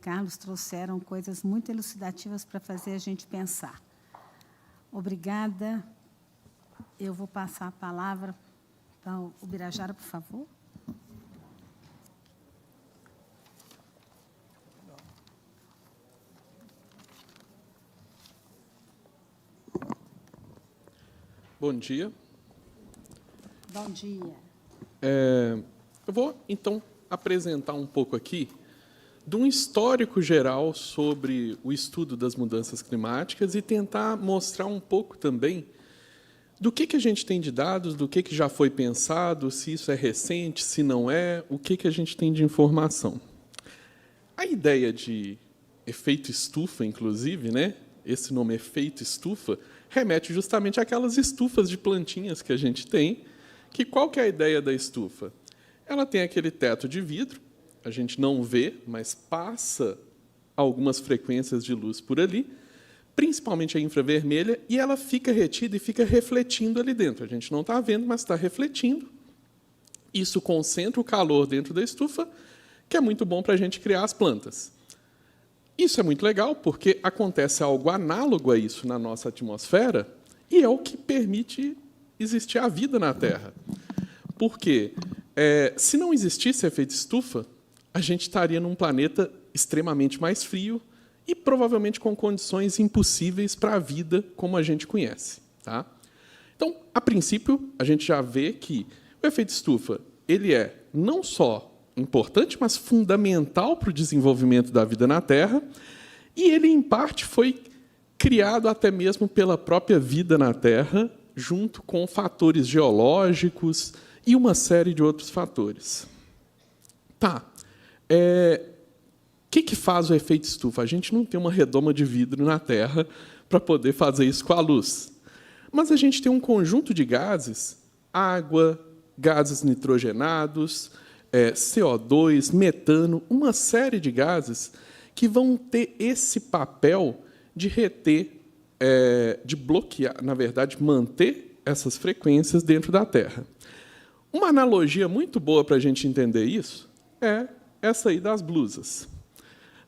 Carlos trouxeram coisas muito elucidativas para fazer a gente pensar. Obrigada. Eu vou passar a palavra para o Birajara, por favor. Bom dia. Bom dia. Eu vou, então, apresentar um pouco aqui de um histórico geral sobre o estudo das mudanças climáticas e tentar mostrar um pouco também do que a gente tem de dados, do que já foi pensado, se isso é recente, se não é, o que a gente tem de informação. A ideia de efeito estufa, inclusive, né? Esse nome efeito estufa, remete justamente àquelas estufas de plantinhas que a gente tem, que qual que é a ideia da estufa? Ela tem aquele teto de vidro, a gente não vê, mas passa algumas frequências de luz por ali, principalmente a infravermelha, e ela fica retida e fica refletindo ali dentro. A gente não está vendo, mas está refletindo. Isso concentra o calor dentro da estufa, que é muito bom para a gente criar as plantas. Isso é muito legal, porque acontece algo análogo a isso na nossa atmosfera, e é o que permite existir a vida na Terra. Porque, se não existisse efeito estufa, a gente estaria num planeta extremamente mais frio e provavelmente com condições impossíveis para a vida como a gente conhece. Tá? Então, a princípio, a gente já vê que o efeito estufa ele é não só importante, mas fundamental para o desenvolvimento da vida na Terra, e ele, em parte, foi criado até mesmo pela própria vida na Terra, junto com fatores geológicos e uma série de outros fatores. Tá. O que faz o efeito estufa? A gente não tem uma redoma de vidro na Terra para poder fazer isso com a luz. Mas a gente tem um conjunto de gases, água, gases nitrogenados, CO2, metano, uma série de gases que vão ter esse papel de reter, de bloquear, na verdade, manter essas frequências dentro da Terra. Uma analogia muito boa para a gente entender isso é essa aí das blusas.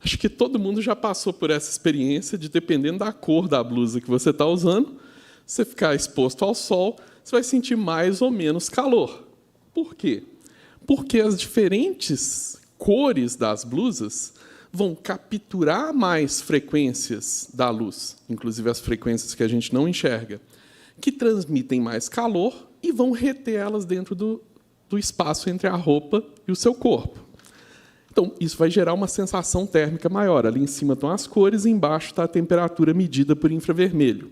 Acho que todo mundo já passou por essa experiência de, dependendo da cor da blusa que você está usando, você ficar exposto ao sol, você vai sentir mais ou menos calor. Por quê? Porque as diferentes cores das blusas vão capturar mais frequências da luz, inclusive as frequências que a gente não enxerga, que transmitem mais calor e vão reter elas dentro do espaço entre a roupa e o seu corpo. Então, isso vai gerar uma sensação térmica maior. Ali em cima estão as cores e embaixo está a temperatura medida por infravermelho.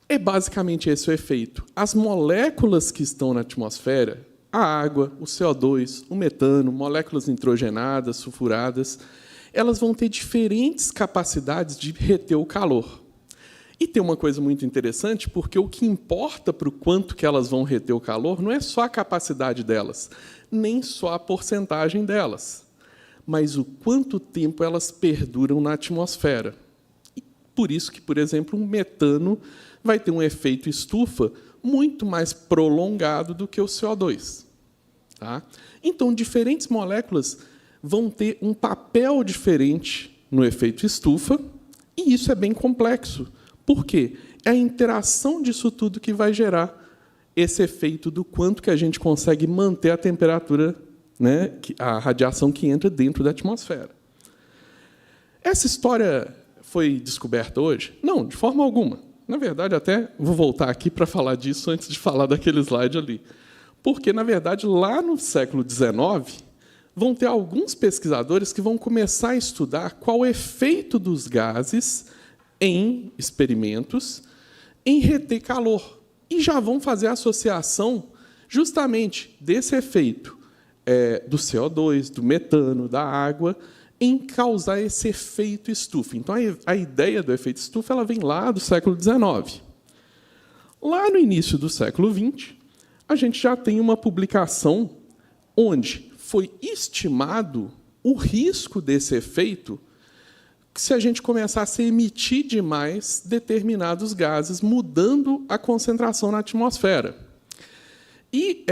É basicamente esse o efeito. As moléculas que estão na atmosfera, a água, o CO2, o metano, moléculas nitrogenadas, sulfuradas, elas vão ter diferentes capacidades de reter o calor. E tem uma coisa muito interessante, porque o que importa para o quanto que elas vão reter o calor não é só a capacidade delas, nem só a porcentagem delas, mas o quanto tempo elas perduram na atmosfera. E por isso que, por exemplo, um metano vai ter um efeito estufa muito mais prolongado do que o CO2. Tá? Então, diferentes moléculas vão ter um papel diferente no efeito estufa, e isso é bem complexo. Por quê? É a interação disso tudo que vai gerar esse efeito do quanto que a gente consegue manter a temperatura, né, a radiação que entra dentro da atmosfera. Essa história foi descoberta hoje? Não, de forma alguma. Na verdade, até vou voltar aqui para falar disso antes de falar daquele slide ali. Porque, na verdade, lá no século XIX, vão ter alguns pesquisadores que vão começar a estudar qual o efeito dos gases em experimentos em reter calor. E já vão fazer a associação justamente desse efeito do CO2, do metano, da água, em causar esse efeito estufa. Então, a ideia do efeito estufa ela vem lá do século XIX. Lá no início do século XX, a gente já tem uma publicação onde foi estimado o risco desse efeito se a gente começasse a emitir demais determinados gases, mudando a concentração na atmosfera. E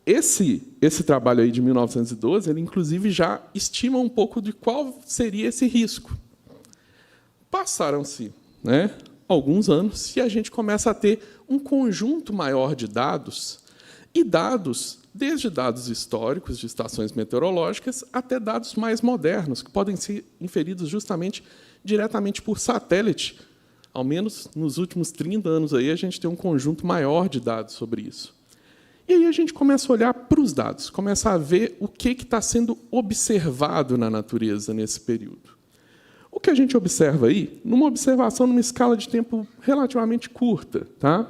Esse trabalho aí de 1912, ele inclusive já estima um pouco de qual seria esse risco. Passaram-se, né, alguns anos e a gente começa a ter um conjunto maior de dados, e dados, desde dados históricos de estações meteorológicas até dados mais modernos, que podem ser inferidos justamente diretamente por satélite. Ao menos nos últimos 30 anos aí, a gente tem um conjunto maior de dados sobre isso. E aí a gente começa a olhar para os dados, começa a ver o que está sendo observado na natureza nesse período. O que a gente observa aí, numa observação numa escala de tempo relativamente curta, tá?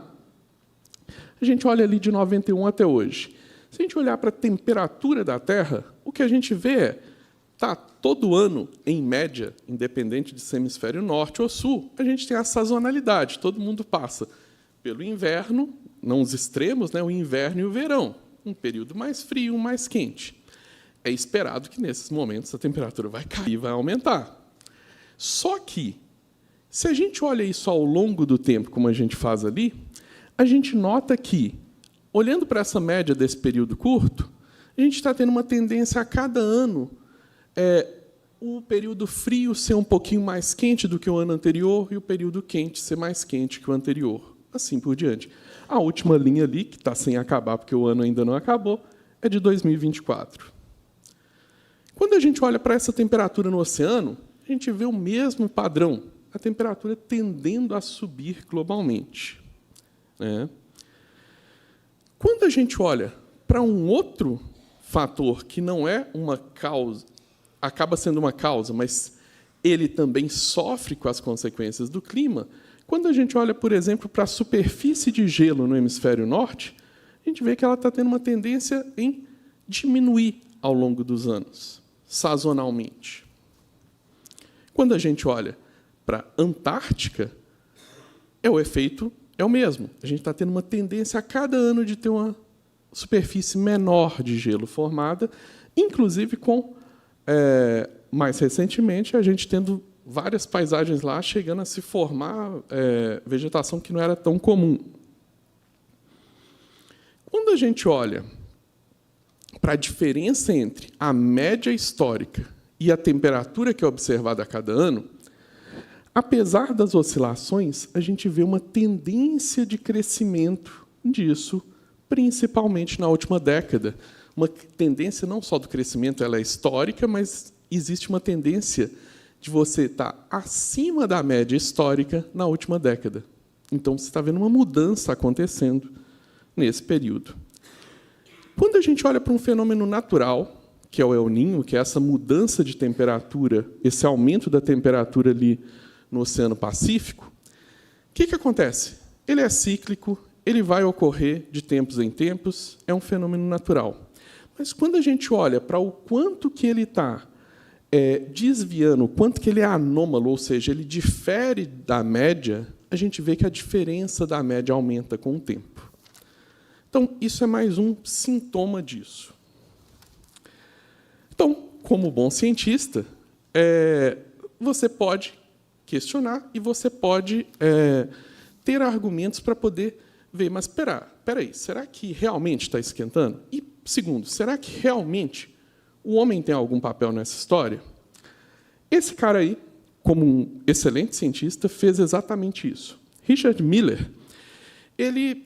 A gente olha ali de 91 até hoje. Se a gente olhar para a temperatura da Terra, o que a gente vê é tá todo ano, em média, independente de ser hemisfério norte ou sul, a gente tem a sazonalidade. Todo mundo passa pelo inverno, não os extremos, né, o inverno e o verão, um período mais frio, mais quente. É esperado que, nesses momentos, a temperatura vai cair e vai aumentar. Só que, se a gente olha isso ao longo do tempo, como a gente faz ali, a gente nota que, olhando para essa média desse período curto, a gente está tendo uma tendência a cada ano o período frio ser um pouquinho mais quente do que o ano anterior e o período quente ser mais quente que o anterior. Assim por diante. A última linha ali, que está sem acabar, porque o ano ainda não acabou, é de 2024. Quando a gente olha para essa temperatura no oceano, a gente vê o mesmo padrão, a temperatura tendendo a subir globalmente. Né? Quando a gente olha para um outro fator que não é uma causa, acaba sendo uma causa, mas ele também sofre com as consequências do clima, quando a gente olha, por exemplo, para a superfície de gelo no hemisfério norte, a gente vê que ela está tendo uma tendência em diminuir ao longo dos anos, sazonalmente. Quando a gente olha para a Antártica, o efeito é o mesmo. A gente está tendo uma tendência a cada ano de ter uma superfície menor de gelo formada, inclusive com, mais recentemente, a gente tendo várias paisagens lá chegando a se formar vegetação que não era tão comum. Quando a gente olha para a diferença entre a média histórica e a temperatura que é observada a cada ano, apesar das oscilações, a gente vê uma tendência de crescimento disso, principalmente na última década. Uma tendência não só do crescimento, ela é histórica, mas existe uma tendência de você estar acima da média histórica na última década. Então, você está vendo uma mudança acontecendo nesse período. Quando a gente olha para um fenômeno natural, que é o El Niño, que é essa mudança de temperatura, esse aumento da temperatura ali no Oceano Pacífico, o que acontece? Ele é cíclico, ele vai ocorrer de tempos em tempos, é um fenômeno natural. Mas, quando a gente olha para o quanto que ele está desviando, o quanto que ele é anômalo, ou seja, ele difere da média, a gente vê que a diferença da média aumenta com o tempo. Então, isso é mais um sintoma disso. Então, como bom cientista, você pode questionar e você pode ter argumentos para poder ver, mas espera aí, será que realmente está esquentando? E, segundo, será que realmente o homem tem algum papel nessa história? Esse cara aí, como um excelente cientista, fez exatamente isso. Richard Miller, ele,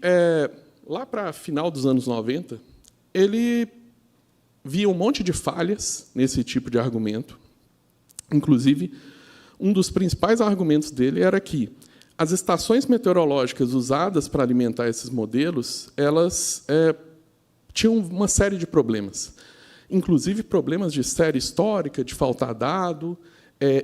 lá para final dos anos 90, ele via um monte de falhas nesse tipo de argumento. Inclusive, um dos principais argumentos dele era que as estações meteorológicas usadas para alimentar esses modelos, elas tinham uma série de problemas, inclusive problemas de série histórica, de faltar dado,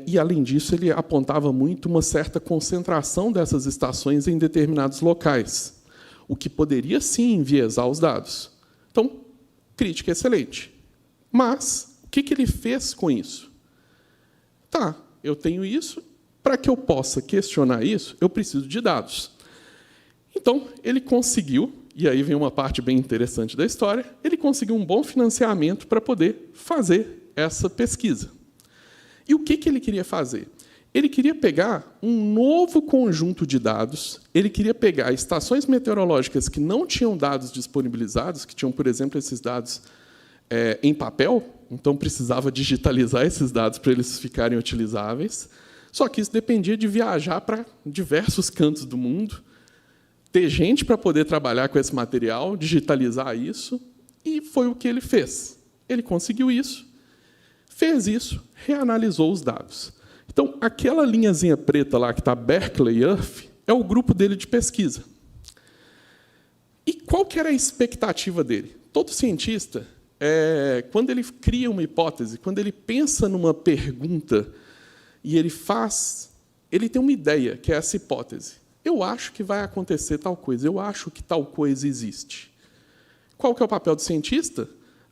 e, além disso, ele apontava muito uma certa concentração dessas estações em determinados locais, o que poderia, sim, enviesar os dados. Então, crítica excelente. Mas, o que ele fez com isso? Tá, eu tenho isso, para que eu possa questionar isso, eu preciso de dados. Então, ele conseguiu, e aí vem uma parte bem interessante da história, ele conseguiu um bom financiamento para poder fazer essa pesquisa. E o que ele queria fazer? Ele queria pegar um novo conjunto de dados, ele queria pegar estações meteorológicas que não tinham dados disponibilizados, que tinham, por exemplo, esses dados em papel, então precisava digitalizar esses dados para eles ficarem utilizáveis. Só que isso dependia de viajar para diversos cantos do mundo, ter gente para poder trabalhar com esse material, digitalizar isso, e foi o que ele fez. Ele conseguiu isso, fez isso, reanalisou os dados. Então, aquela linhazinha preta lá que está Berkeley Earth é o grupo dele de pesquisa. E qual que era a expectativa dele? Todo cientista, quando ele cria uma hipótese, quando ele pensa numa pergunta e ele tem uma ideia, que é essa hipótese. Eu acho que vai acontecer tal coisa, eu acho que tal coisa existe. Qual que é o papel do cientista?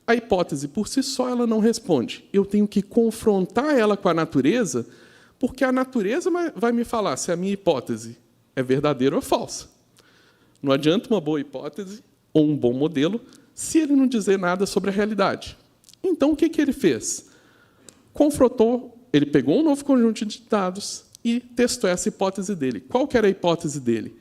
A hipótese, por si só, ela não responde. Eu tenho que confrontar ela com a natureza, porque a natureza vai me falar se a minha hipótese é verdadeira ou falsa. Não adianta uma boa hipótese ou um bom modelo se ele não dizer nada sobre a realidade. Então, o que ele fez? Confrontou, ele pegou um novo conjunto de dados e testou essa hipótese dele. Qual que era a hipótese dele?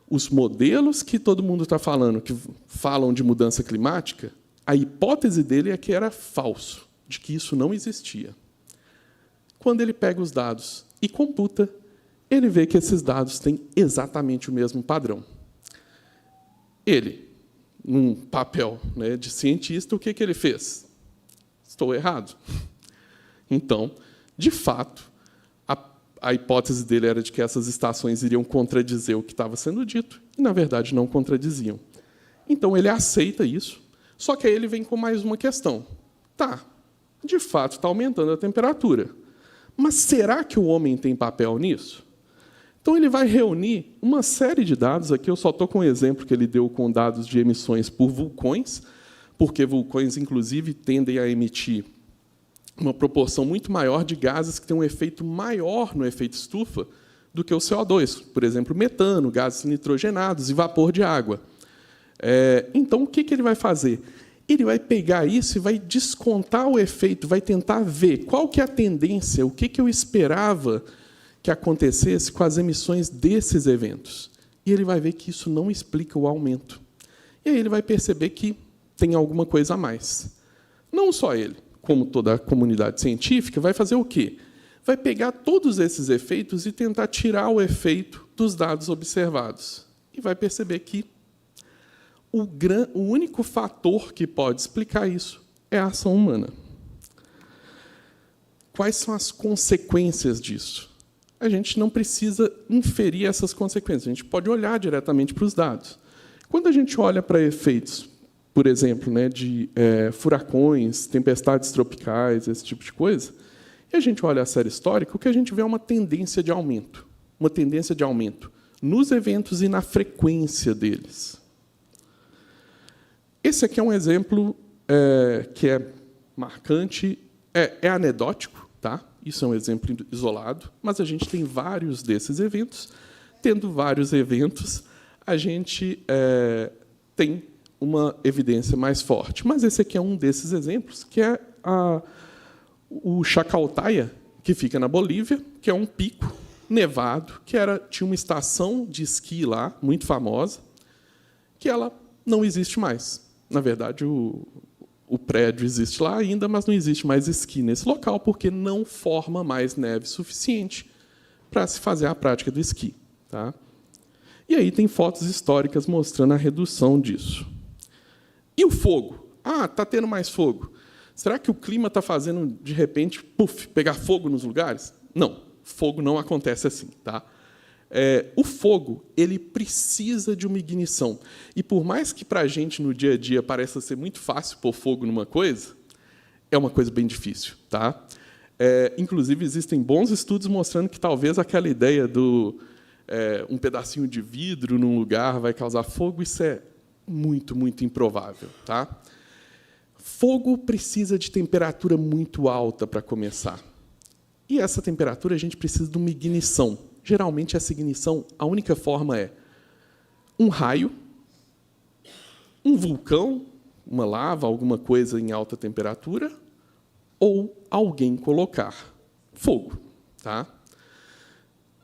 Os modelos que todo mundo está falando, que falam de mudança climática, a hipótese dele é que era falso, de que isso não existia. Quando ele pega os dados e computa, ele vê que esses dados têm exatamente o mesmo padrão. Ele, num papel de cientista, o que ele fez? Estou errado. Então, de fato, a hipótese dele era de que essas estações iriam contradizer o que estava sendo dito, e, na verdade, não contradiziam. Então, ele aceita isso, só que aí ele vem com mais uma questão. Tá, de fato, está aumentando a temperatura, mas será que o homem tem papel nisso? Então, ele vai reunir uma série de dados, aqui eu só estou com um exemplo que ele deu com dados de emissões por vulcões, porque vulcões, inclusive, tendem a emitir uma proporção muito maior de gases que têm um efeito maior no efeito estufa do que o CO2, por exemplo, metano, gases nitrogenados e vapor de água. Então, o que ele vai fazer? Ele vai pegar isso e vai descontar o efeito, vai tentar ver qual que é a tendência, o que eu esperava que acontecesse com as emissões desses eventos. E ele vai ver que isso não explica o aumento. E aí ele vai perceber que tem alguma coisa a mais. Não só ele, como toda a comunidade científica, vai fazer o quê? Vai pegar todos esses efeitos e tentar tirar o efeito dos dados observados. E vai perceber que o único fator que pode explicar isso é a ação humana. Quais são as consequências disso? A gente não precisa inferir essas consequências, a gente pode olhar diretamente para os dados. Quando a gente olha para efeitos, por exemplo, de furacões, tempestades tropicais, esse tipo de coisa, e a gente olha a série histórica, o que a gente vê é uma tendência de aumento nos eventos e na frequência deles. Esse aqui é um exemplo que é marcante, é anedótico, tá? Isso é um exemplo isolado, mas a gente tem vários desses eventos. Tendo vários eventos, a gente tem uma evidência mais forte. Mas esse aqui é um desses exemplos, que é o Chacaltaya, que fica na Bolívia, que é um pico nevado, que tinha uma estação de esqui lá, muito famosa, que ela não existe mais. Na verdade, o prédio existe lá ainda, mas não existe mais esqui nesse local, porque não forma mais neve suficiente para se fazer a prática do esqui. Tá? E aí tem fotos históricas mostrando a redução disso. E o fogo? Está tendo mais fogo. Será que o clima está fazendo, de repente, pegar fogo nos lugares? Não, fogo não acontece assim. Tá? O fogo ele precisa de uma ignição. E, por mais que, para a gente, no dia a dia, pareça ser muito fácil pôr fogo numa coisa, é uma coisa bem difícil. Tá? Inclusive, existem bons estudos mostrando que, talvez, aquela ideia do um pedacinho de vidro num lugar vai causar fogo, isso é muito, muito improvável. Tá? Fogo precisa de temperatura muito alta para começar. E essa temperatura a gente precisa de uma ignição. Geralmente, essa ignição, a única forma é um raio, um vulcão, uma lava, alguma coisa em alta temperatura, ou alguém colocar fogo. Tá?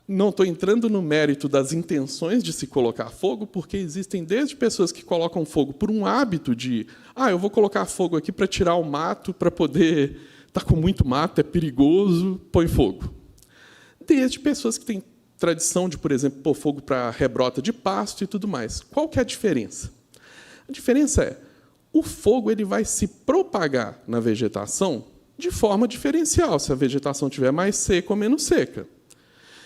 Não estou entrando no mérito das intenções de se colocar fogo, porque existem desde pessoas que colocam fogo por um hábito de eu vou colocar fogo aqui para tirar o mato, para poder... Está com muito mato, é perigoso, põe fogo. Desde pessoas que têm tradição de, por exemplo, pôr fogo para rebrota de pasto e tudo mais. Qual que é a diferença? A diferença é, o fogo ele vai se propagar na vegetação de forma diferencial, se a vegetação estiver mais seca ou menos seca.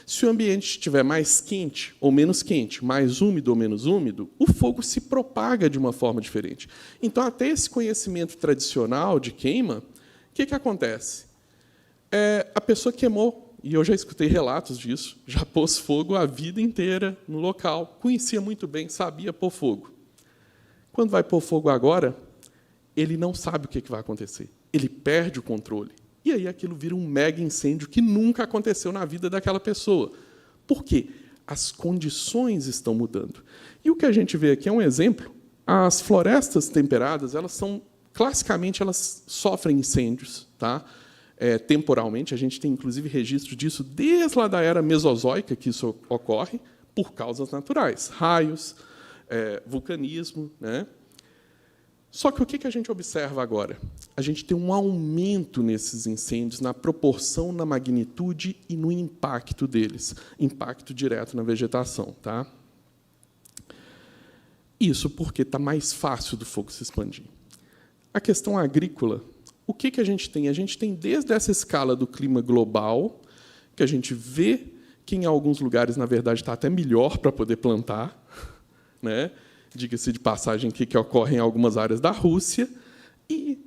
Se o ambiente estiver mais quente ou menos quente, mais úmido ou menos úmido, o fogo se propaga de uma forma diferente. Então, até esse conhecimento tradicional de queima, o que acontece? A pessoa queimou, e eu já escutei relatos disso, já pôs fogo a vida inteira no local, conhecia muito bem, sabia pôr fogo. Quando vai pôr fogo agora, ele não sabe o que vai acontecer. Ele perde o controle. E aí aquilo vira um mega incêndio que nunca aconteceu na vida daquela pessoa. Por quê? As condições estão mudando. E o que a gente vê aqui é um exemplo. As florestas temperadas, classicamente, elas sofrem incêndios, tá? Temporalmente. A gente tem, inclusive, registro disso desde lá da era mesozoica, que isso ocorre, por causas naturais. Raios, vulcanismo, né? Só que o que a gente observa agora? A gente tem um aumento nesses incêndios, na proporção, na magnitude e no impacto deles. Impacto direto na vegetação. Tá? Isso porque está mais fácil do fogo se expandir. A questão agrícola, o que a gente tem? A gente tem, desde essa escala do clima global, que a gente vê que, em alguns lugares, na verdade, está até melhor para poder plantar, né? Diga-se de passagem que ocorre em algumas áreas da Rússia, e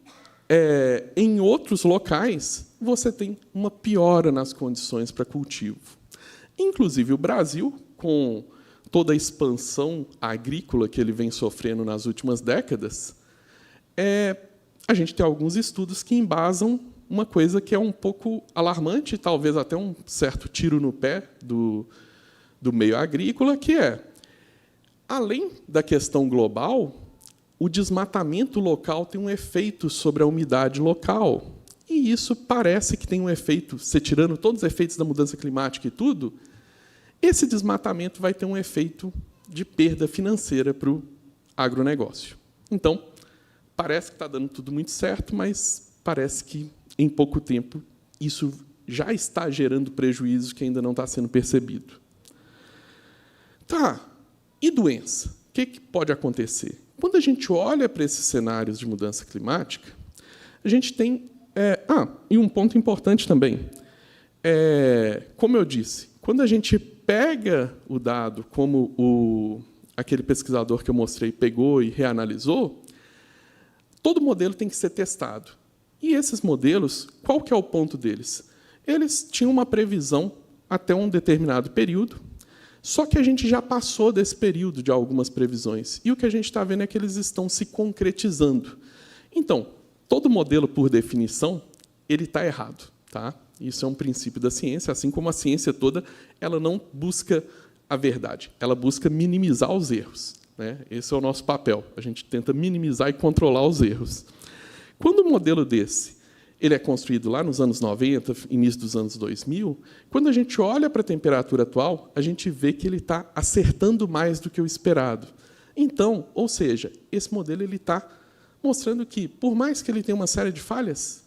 em outros locais você tem uma piora nas condições para cultivo. Inclusive, o Brasil, com toda a expansão agrícola que ele vem sofrendo nas últimas décadas, a gente tem alguns estudos que embasam uma coisa que é um pouco alarmante, talvez até um certo tiro no pé do meio agrícola, que além da questão global, o desmatamento local tem um efeito sobre a umidade local. E isso parece que tem um efeito, você tirando todos os efeitos da mudança climática e tudo, esse desmatamento vai ter um efeito de perda financeira para o agronegócio. Então, parece que está dando tudo muito certo, mas parece que, em pouco tempo, isso já está gerando prejuízo que ainda não está sendo percebido. Tá. E doença? O que pode acontecer? Quando a gente olha para esses cenários de mudança climática, a gente tem... e um ponto importante também. Como eu disse, quando a gente pega o dado, como aquele pesquisador que eu mostrei pegou e reanalisou, todo modelo tem que ser testado. E esses modelos, qual que é o ponto deles? Eles tinham uma previsão até um determinado período, só que a gente já passou desse período de algumas previsões. E o que a gente está vendo é que eles estão se concretizando. Então, todo modelo, por definição, ele está errado. Tá? Isso é um princípio da ciência, assim como a ciência toda, ela não busca a verdade, ela busca minimizar os erros. Né? Esse é o nosso papel. A gente tenta minimizar e controlar os erros. Quando um modelo desse ele é construído lá nos anos 90, início dos anos 2000, quando a gente olha para a temperatura atual, a gente vê que ele está acertando mais do que o esperado. Então, ou seja, esse modelo está mostrando que, por mais que ele tenha uma série de falhas,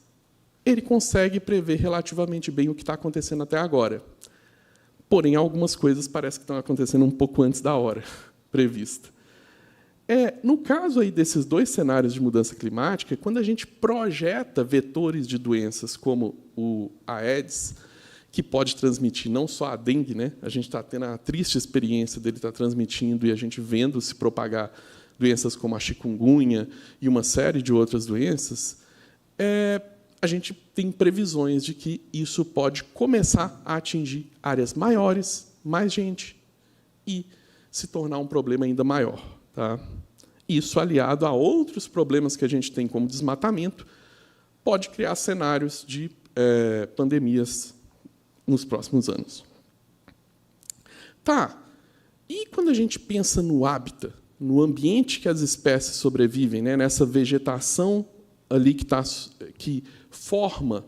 ele consegue prever relativamente bem o que está acontecendo até agora. Porém, algumas coisas parecem que estão acontecendo um pouco antes da hora prevista. No caso aí desses dois cenários de mudança climática, quando a gente projeta vetores de doenças como o Aedes, que pode transmitir não só a dengue, né? A gente está tendo a triste experiência dele estar transmitindo e a gente vendo se propagar doenças como a chikungunya e uma série de outras doenças, a gente tem previsões de que isso pode começar a atingir áreas maiores, mais gente, e se tornar um problema ainda maior. Tá? Isso, aliado a outros problemas que a gente tem, como desmatamento, pode criar cenários de pandemias nos próximos anos. Tá. E quando a gente pensa no hábitat, no ambiente que as espécies sobrevivem, né, nessa vegetação ali que forma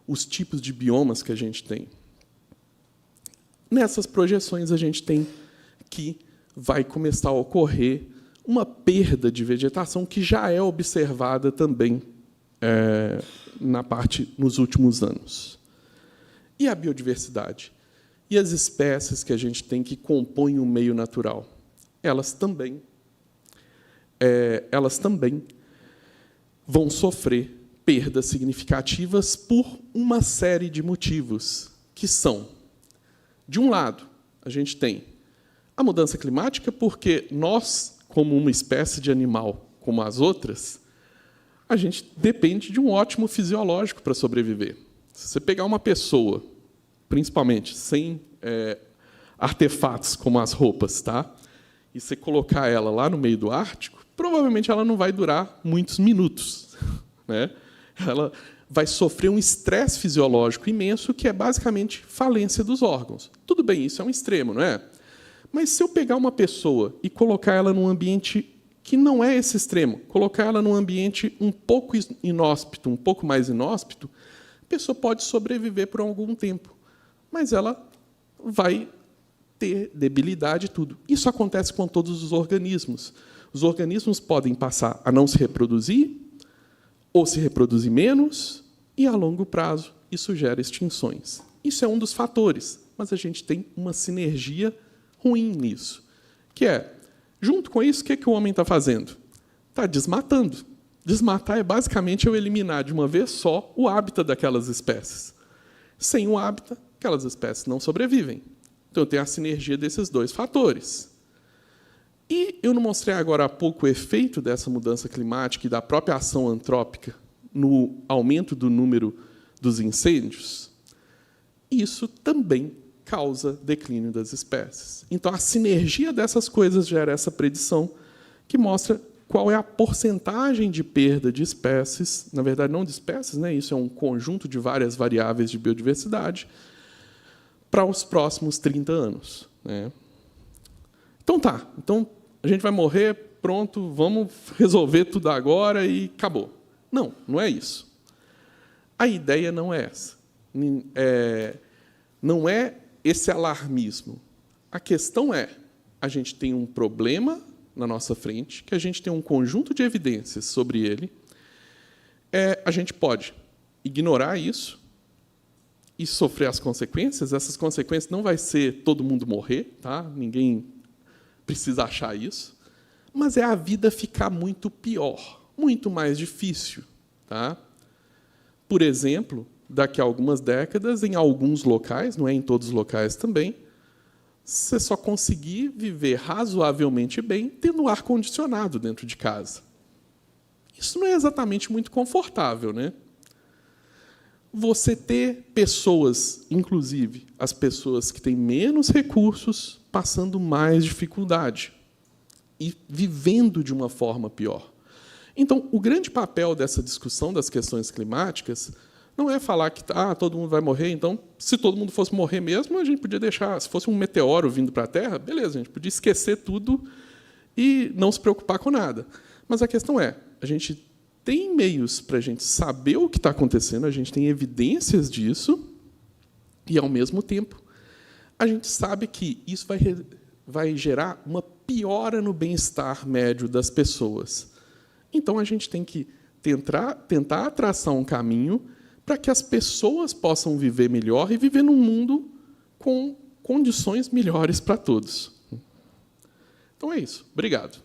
os tipos de biomas que a gente tem, nessas projeções a gente tem que vai começar a ocorrer uma perda de vegetação que já é observada também nos últimos anos. E a biodiversidade? E as espécies que a gente tem que compõem o meio natural? Elas também vão sofrer perdas significativas por uma série de motivos, que são, de um lado, a gente tem a mudança climática, porque nós, como uma espécie de animal, como as outras, a gente depende de um ótimo fisiológico para sobreviver. Se você pegar uma pessoa, principalmente sem artefatos como as roupas, tá? E você colocar ela lá no meio do Ártico, provavelmente ela não vai durar muitos minutos, né? Ela vai sofrer um estresse fisiológico imenso, que é basicamente falência dos órgãos. Tudo bem, isso é um extremo, não é? Mas se eu pegar uma pessoa e colocar ela num ambiente que não é esse extremo, colocar ela num ambiente um pouco inóspito, um pouco mais inóspito, a pessoa pode sobreviver por algum tempo, mas ela vai ter debilidade e tudo. Isso acontece com todos os organismos. Os organismos podem passar a não se reproduzir, ou se reproduzir menos, e, a longo prazo, isso gera extinções. Isso é um dos fatores, mas a gente tem uma sinergia ruim nisso, que é, junto com isso, o que o homem está fazendo? Está desmatando. Desmatar é, basicamente, eu eliminar de uma vez só o hábitat daquelas espécies. Sem o hábitat, aquelas espécies não sobrevivem. Então, eu tenho a sinergia desses dois fatores. E eu não mostrei agora há pouco o efeito dessa mudança climática e da própria ação antrópica no aumento do número dos incêndios? Isso também causa declínio das espécies. Então, a sinergia dessas coisas gera essa predição que mostra qual é a porcentagem de perda de espécies, na verdade, não de espécies, né? Isso é um conjunto de várias variáveis de biodiversidade, para os próximos 30 anos. Né? Então, tá. Então, a gente vai morrer, pronto, vamos resolver tudo agora e acabou. Não, não é isso. A ideia não é essa. Não é esse alarmismo. A questão é, a gente tem um problema na nossa frente, que a gente tem um conjunto de evidências sobre ele, a gente pode ignorar isso e sofrer as consequências. Essas consequências não vai ser todo mundo morrer, tá? Ninguém precisa achar isso, mas é a vida ficar muito pior, muito mais difícil. Tá? Por exemplo, daqui a algumas décadas, em alguns locais, não é em todos os locais também, você só conseguir viver razoavelmente bem tendo ar-condicionado dentro de casa. Isso não é exatamente muito confortável, né? Você ter pessoas, inclusive as pessoas que têm menos recursos, passando mais dificuldade e vivendo de uma forma pior. Então, o grande papel dessa discussão das questões climáticas não é falar que todo mundo vai morrer, então, se todo mundo fosse morrer mesmo, a gente podia deixar, se fosse um meteoro vindo para a Terra, beleza, a gente podia esquecer tudo e não se preocupar com nada. Mas a questão é, a gente tem meios para a gente saber o que está acontecendo, a gente tem evidências disso, e, ao mesmo tempo, a gente sabe que isso vai gerar uma piora no bem-estar médio das pessoas. Então, a gente tem que tentar traçar um caminho para que as pessoas possam viver melhor e viver num mundo com condições melhores para todos. Então, é isso. Obrigado.